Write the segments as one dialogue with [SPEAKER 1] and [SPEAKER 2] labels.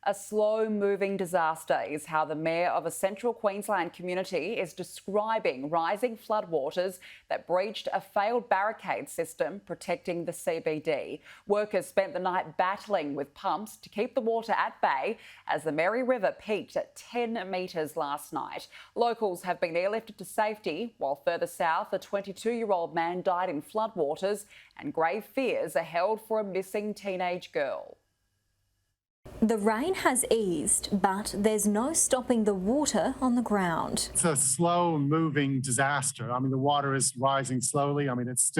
[SPEAKER 1] A slow-moving disaster is how the mayor of a Central Queensland community is describing rising floodwaters that breached a failed barricade system protecting the CBD. Workers spent the night battling with pumps to keep the water at bay as the Maryborough peaked at 10 metres last night. Locals have been airlifted to safety, while further south, a 22-year-old man died in floodwaters and grave fears are held for a missing teenage girl.
[SPEAKER 2] The rain has eased, but there's no stopping the water on the ground.
[SPEAKER 3] It's a slow-moving disaster. I mean, the water is rising slowly. I mean, it's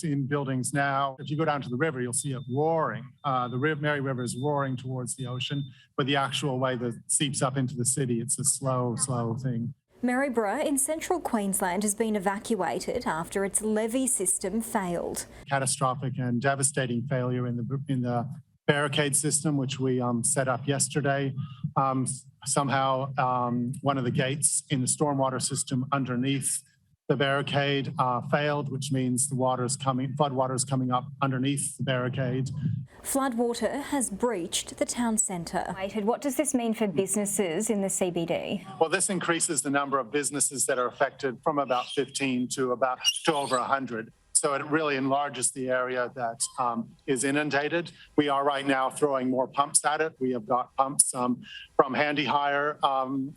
[SPEAKER 3] in buildings now. If you go down to the river, you'll see it roaring. The Mary River is roaring towards the ocean, but the actual way that seeps up into the city, it's a slow thing.
[SPEAKER 2] Maryborough in Central Queensland has been evacuated after its levee system failed.
[SPEAKER 3] Catastrophic and devastating failure in the barricade system, which we set up yesterday. Somehow one of the gates in the stormwater system underneath the barricade failed, which means the floodwater is coming up underneath the barricade.
[SPEAKER 2] Floodwater has breached the town centre. What does this mean for businesses in the CBD?
[SPEAKER 3] Well, this increases the number of businesses that are affected from about 15 to over 100. So it really enlarges the area that is inundated. We are right now throwing more pumps at it. We have got pumps from Handy Hire and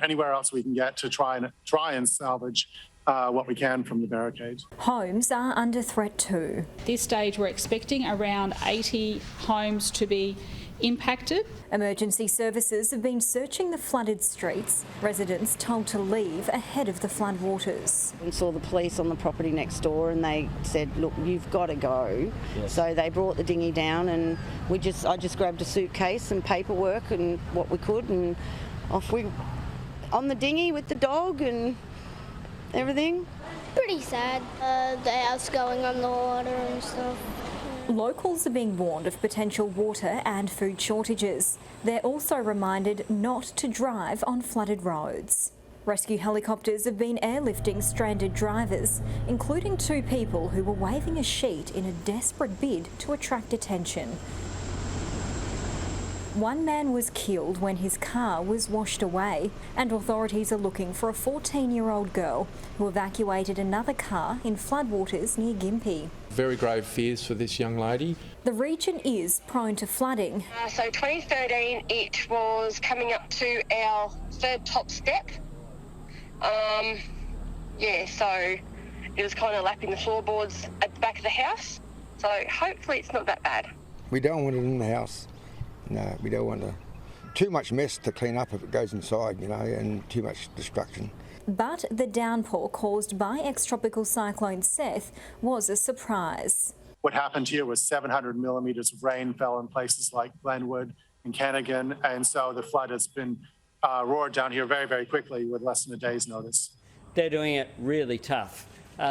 [SPEAKER 3] anywhere else we can get to try and salvage what we can from the barricade.
[SPEAKER 2] Homes are under threat too.
[SPEAKER 4] At this stage, we're expecting around 80 homes to be impacted.
[SPEAKER 2] Emergency services have been searching the flooded streets. Residents told to leave ahead of the floodwaters.
[SPEAKER 5] We saw the police on the property next door and they said, look, you've got to go. Yes. So they brought the dinghy down and I just grabbed a suitcase and paperwork and what we could and off we on the dinghy with the dog and everything.
[SPEAKER 6] Pretty sad, the house going on the water and stuff.
[SPEAKER 2] Locals are being warned of potential water and food shortages. They're also reminded not to drive on flooded roads. Rescue helicopters have been airlifting stranded drivers, including 2 people who were waving a sheet in a desperate bid to attract attention. One man was killed when his car was washed away, and authorities are looking for a 14-year-old girl who evacuated another car in floodwaters near Gympie.
[SPEAKER 7] Very grave fears for this young lady.
[SPEAKER 2] The region is prone to flooding.
[SPEAKER 8] So 2013, it was coming up to our 3rd top step. So it was kind of lapping the floorboards at the back of the house. So hopefully it's not that bad.
[SPEAKER 9] We don't want it in the house. No, we don't want too much mess to clean up if it goes inside, and too much destruction.
[SPEAKER 2] But the downpour caused by ex-tropical cyclone Seth was a surprise.
[SPEAKER 3] What happened here was 700 millimetres of rain fell in places like Glenwood and Cannigan, and so the flood has been roared down here very, very quickly with less than a day's notice.
[SPEAKER 10] They're doing it really tough.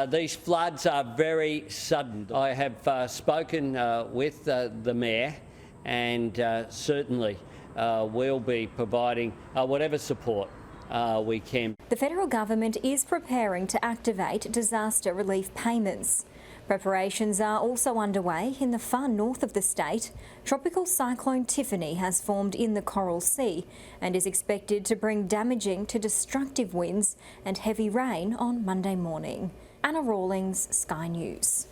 [SPEAKER 10] These floods are very sudden. I have spoken with the mayor and certainly we'll be providing whatever support we can.
[SPEAKER 2] The federal government is preparing to activate disaster relief payments. Preparations are also underway in the far north of the state. Tropical cyclone Tiffany has formed in the Coral Sea and is expected to bring damaging to destructive winds and heavy rain on Monday morning. Anna Rawlings, Sky News.